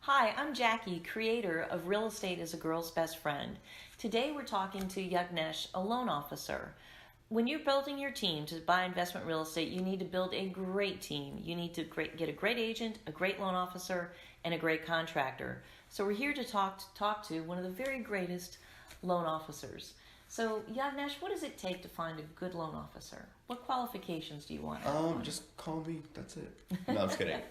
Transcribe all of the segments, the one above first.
Hi, I'm Jackie, creator of Real Estate is a Girl's Best Friend. Today we're talking to Yagnesh, a loan officer. When you're building your team to buy investment real estate, you need to build a great team. You need to get a great agent, a great loan officer, and a great contractor. So we're here to talk to one of the very greatest loan officers. So Yagnesh, what does it take to find a good loan officer? What qualifications do you want? Just call me. That's it. No, I'm just kidding.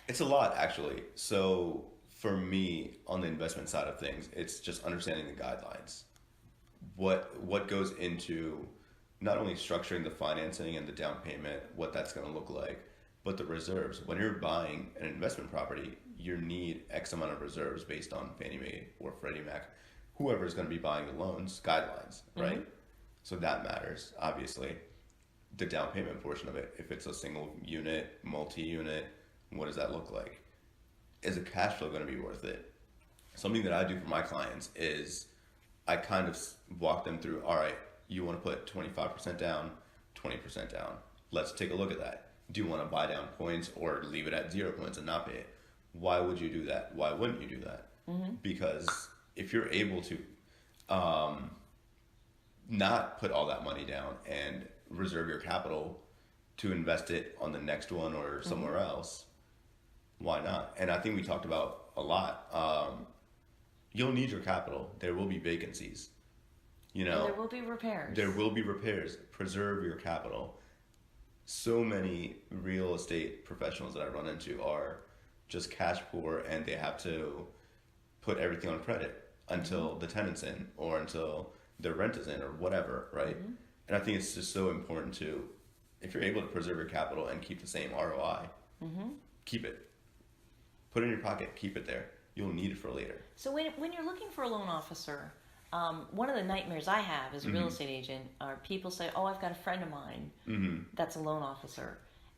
It's a lot actually. So for me, on the investment side of things, it's just understanding the guidelines. What goes into not only structuring the financing and the down payment, what that's going to look like, but the reserves. When you're buying an investment property, you need X amount of reserves based on Fannie Mae or Freddie Mac, whoever is going to be buying the loans, guidelines, right? Mm-hmm. So that matters, obviously. The down payment portion of it, if it's a single unit, multi-unit, what does that look like? Is the cash flow going to be worth it? Something that I do for my clients is I kind of walk them through, all right, you want to put 25% down, 20% down. Let's take a look at that. Do you want to buy down points or leave it at 0 points and not pay it? Why would you do that? Why wouldn't you do that? Mm-hmm. Because if you're able to not put all that money down and reserve your capital to invest it on the next one or somewhere else, why not? And I think we talked about a lot. You'll need your capital. There will be vacancies. You know, And there will be repairs. there will be repairs. Preserve your capital. So many real estate professionals that I run into are just cash poor and they have to put everything on credit until the tenant's in or until the rent is in or whatever, right? And I think it's just so important to, if you're able to preserve your capital and keep the same ROI, keep it. Put it in your pocket, keep it there. You'll need it for later. So when you're looking for a loan officer, one of the nightmares I have as a real estate agent are people say, "Oh, I've got a friend of mine that's a loan officer,"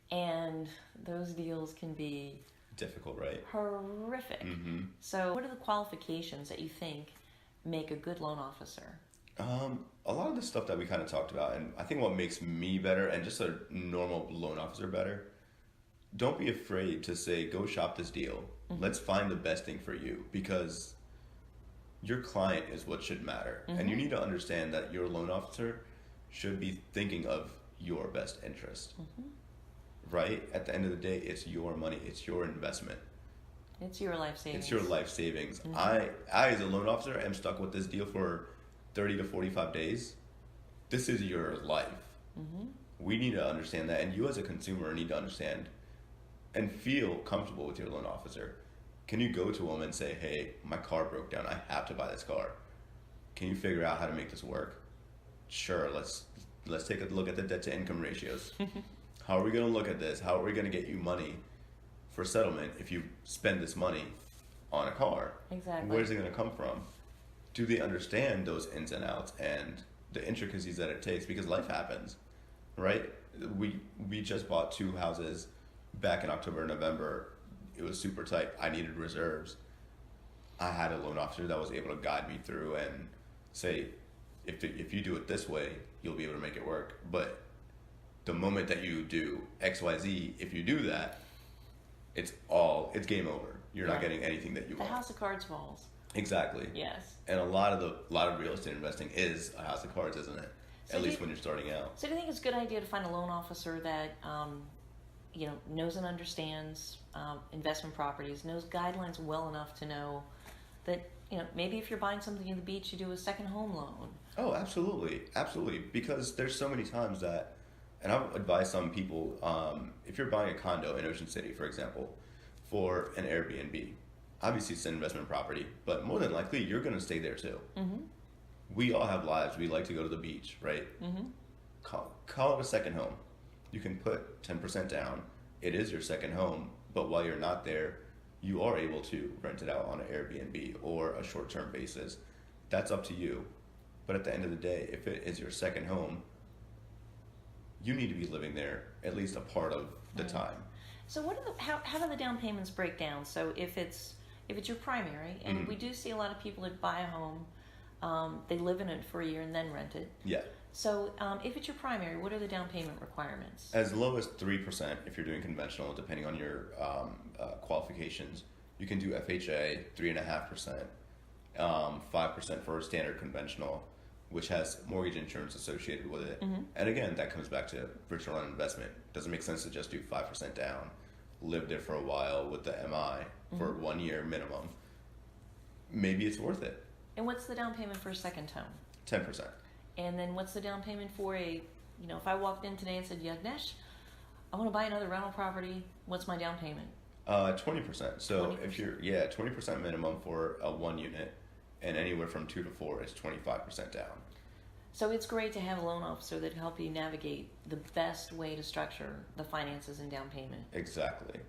and those deals can be Difficult, right? horrific. So, what are the qualifications that you think make a good loan officer? A lot of the stuff that we kind of talked about, and I think what makes me better and just a normal loan officer better, don't be afraid to say, go shop this deal. Let's find the best thing for you because your client is what should matter. And you need to understand that your loan officer should be thinking of your best interest. Right? At the end of the day, it's your money, it's your investment. It's your life savings. It's your life savings. I as a loan officer am stuck with this deal for 30 to 45 days. This is your life. We need to understand that, and you as a consumer need to understand and feel comfortable with your loan officer. Can you go to them and say, hey, my car broke down, I have to buy this car. Can you figure out how to make this work? Sure, let's take a look at the debt to income ratios. How are we going to look at this? How are we going to get you money for settlement if you spend this money on a car? Exactly. Where's it going to come from? Do they understand those ins and outs and the intricacies that it takes? Because life happens, right? We just bought 2 houses back in October and November. It was super tight. I needed reserves. I had a loan officer that was able to guide me through and say, if you do it this way, you'll be able to make it work. But the moment that you do XYZ, if you do that, it's game over. You're not getting anything that you The want. house of cards falls. Exactly. Yes. And a lot of real estate investing is a house of cards, isn't it? So At do least you- when you're starting out. So do you think it's a good idea to find a loan officer that knows and understands investment properties, knows guidelines well enough to know that maybe if you're buying something in the beach, you do a second home loan. Oh, absolutely, absolutely. Because there's so many times that, and I would advise some people, if you're buying a condo in Ocean City, for example, for an Airbnb, obviously it's an investment property, but more than likely you're going to stay there too. We all have lives. We like to go to the beach, right? Call it a second home. You can put 10% down. It is your second home, but while you're not there, you are able to rent it out on an Airbnb or a short-term basis. That's up to you. But at the end of the day, if it is your second home, you need to be living there at least a part of the time. So how do the down payments break down? So if it's your primary, and we do see a lot of people that buy a home, they live in it for a year and then rent it. Yeah. So if it's your primary, what are the down payment requirements? As low as 3% if you're doing conventional, depending on your qualifications. You can do FHA 3.5%, 5% for standard conventional, which has mortgage insurance associated with it. And again, that comes back to return on investment. Doesn't make sense to just do 5% down, live there for a while with the MI for 1 year minimum. Maybe it's worth it. And what's the down payment for a second home? 10%. And then what's the down payment for if I walked in today and said, Yagnesh, I want to buy another rental property, what's my down payment? 20%. So 20%. if you're 20% minimum for a 1 unit, and anywhere from 2 to 4 is 25% down. So it's great to have a loan officer that can help you navigate the best way to structure the finances and down payment. Exactly.